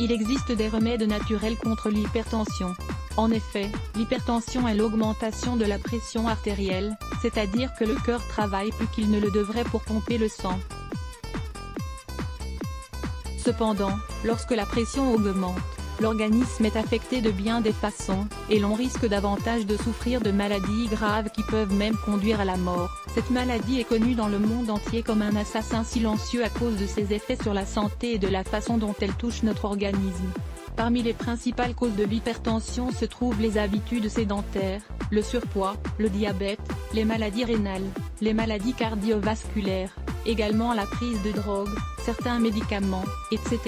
Il existe des remèdes naturels contre l'hypertension. En effet, l'hypertension est l'augmentation de la pression artérielle, c'est-à-dire que le cœur travaille plus qu'il ne le devrait pour pomper le sang. Cependant, lorsque la pression augmente, l'organisme est affecté de bien des façons, et l'on risque davantage de souffrir de maladies graves qui peuvent même conduire à la mort. Cette maladie est connue dans le monde entier comme un assassin silencieux à cause de ses effets sur la santé et de la façon dont elle touche notre organisme. Parmi les principales causes de l'hypertension se trouvent les habitudes sédentaires, le surpoids, le diabète, les maladies rénales, les maladies cardiovasculaires, également la prise de drogue, certains médicaments, etc.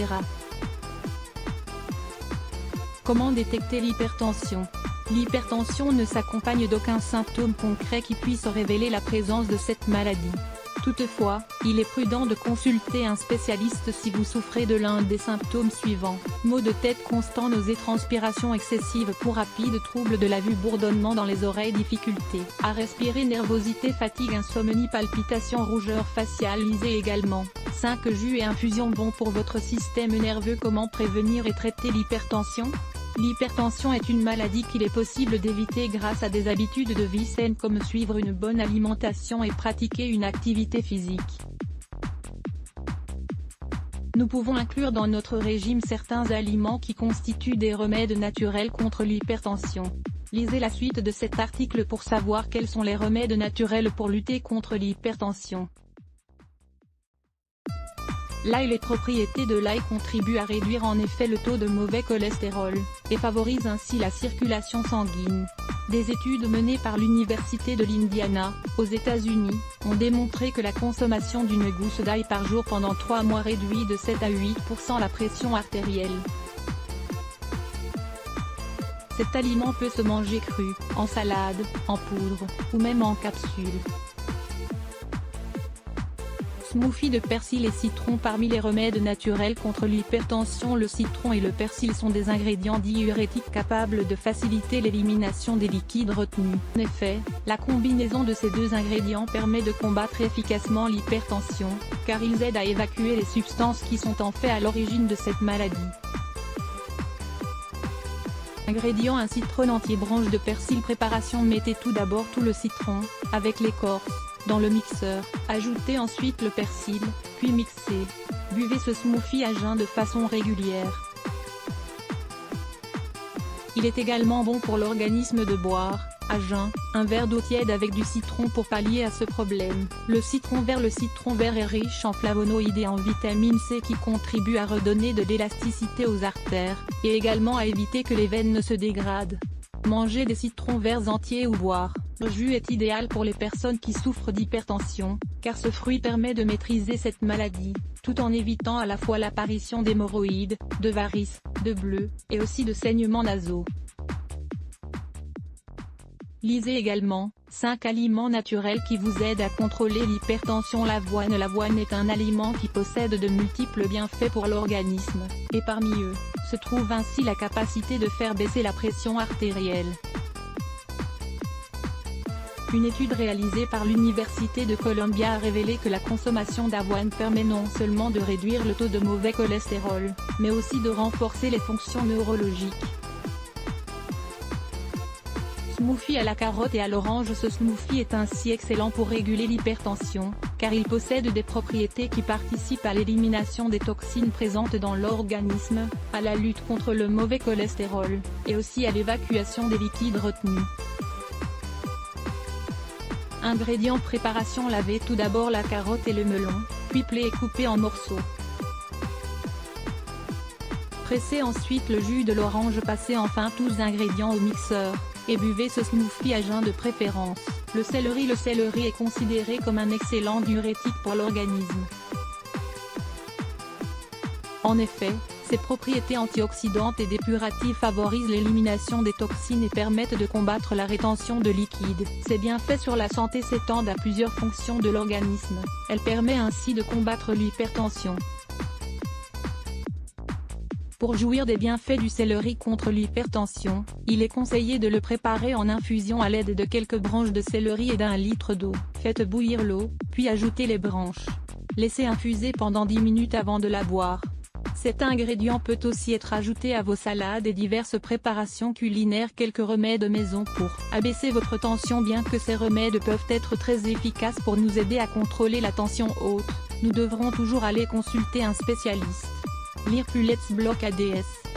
Comment détecter l'hypertension? L'hypertension ne s'accompagne d'aucun symptôme concret qui puisse révéler la présence de cette maladie. Toutefois, il est prudent de consulter un spécialiste si vous souffrez de l'un des symptômes suivants: maux de tête constants, nausées, transpiration excessive pour rapide, troubles de la vue, bourdonnement dans les oreilles, difficulté à respirer, nervosité, fatigue, insomnie, palpitations, rougeur faciale. Lisez également 5 jus et infusions bons pour votre système nerveux. Comment prévenir et traiter l'hypertension? L'hypertension est une maladie qu'il est possible d'éviter grâce à des habitudes de vie saines comme suivre une bonne alimentation et pratiquer une activité physique. Nous pouvons inclure dans notre régime certains aliments qui constituent des remèdes naturels contre l'hypertension. Lisez la suite de cet article pour savoir quels sont les remèdes naturels pour lutter contre l'hypertension. L'ail. Les propriétés de l'ail contribuent à réduire en effet le taux de mauvais cholestérol, et favorisent ainsi la circulation sanguine. Des études menées par l'Université de l'Indiana, aux États-Unis, ont démontré que la consommation d'une gousse d'ail par jour pendant 3 mois réduit de 7 à 8% la pression artérielle. Cet aliment peut se manger cru, en salade, en poudre, ou même en capsule. Smoothie de persil et citron. Parmi les remèdes naturels contre l'hypertension, le citron et le persil sont des ingrédients diurétiques capables de faciliter l'élimination des liquides retenus. En effet, la combinaison de ces deux ingrédients permet de combattre efficacement l'hypertension, car ils aident à évacuer les substances qui sont en fait à l'origine de cette maladie. Ingrédients: un citron entier, branche de persil. Préparation: mettez tout d'abord tout le citron, avec l'écorce, dans le mixeur, ajoutez ensuite le persil, puis mixez. Buvez ce smoothie à jeun de façon régulière. Il est également bon pour l'organisme de boire, à jeun, un verre d'eau tiède avec du citron pour pallier à ce problème. Le citron vert est riche en flavonoïdes et en vitamine C qui contribuent à redonner de l'élasticité aux artères, et également à éviter que les veines ne se dégradent. Manger des citrons verts entiers ou boire le jus est idéal pour les personnes qui souffrent d'hypertension, car ce fruit permet de maîtriser cette maladie, tout en évitant à la fois l'apparition d'hémorroïdes, de varices, de bleus, et aussi de saignements nasaux. Lisez également 5 aliments naturels qui vous aident à contrôler l'hypertension. L'avoine. L'avoine est un aliment qui possède de multiples bienfaits pour l'organisme, et parmi eux, se trouve ainsi la capacité de faire baisser la pression artérielle. Une étude réalisée par l'Université de Columbia a révélé que la consommation d'avoine permet non seulement de réduire le taux de mauvais cholestérol, mais aussi de renforcer les fonctions neurologiques. Smoothie à la carotte et à l'orange. Ce smoothie est ainsi excellent pour réguler l'hypertension, car il possède des propriétés qui participent à l'élimination des toxines présentes dans l'organisme, à la lutte contre le mauvais cholestérol, et aussi à l'évacuation des liquides retenus. Ingrédients: préparation. Lavez tout d'abord la carotte et le melon, puis pelez et coupez en morceaux. Pressez ensuite le jus de l'orange, passez enfin tous les ingrédients au mixeur, et buvez ce smoothie à jeun de préférence. Le céleri est considéré comme un excellent diurétique pour l'organisme. En effet, ses propriétés antioxydantes et dépuratives favorisent l'élimination des toxines et permettent de combattre la rétention de liquide. Ses bienfaits sur la santé s'étendent à plusieurs fonctions de l'organisme. Elle permet ainsi de combattre l'hypertension. Pour jouir des bienfaits du céleri contre l'hypertension, il est conseillé de le préparer en infusion à l'aide de quelques branches de céleri et d'1 litre d'eau. Faites bouillir l'eau, puis ajoutez les branches. Laissez infuser pendant 10 minutes avant de la boire. Cet ingrédient peut aussi être ajouté à vos salades et diverses préparations culinaires. Quelques remèdes maison pour abaisser votre tension. Bien que ces remèdes peuvent être très efficaces pour nous aider à contrôler la tension haute, nous devrons toujours aller consulter un spécialiste. Lire plus Let's Block ADS.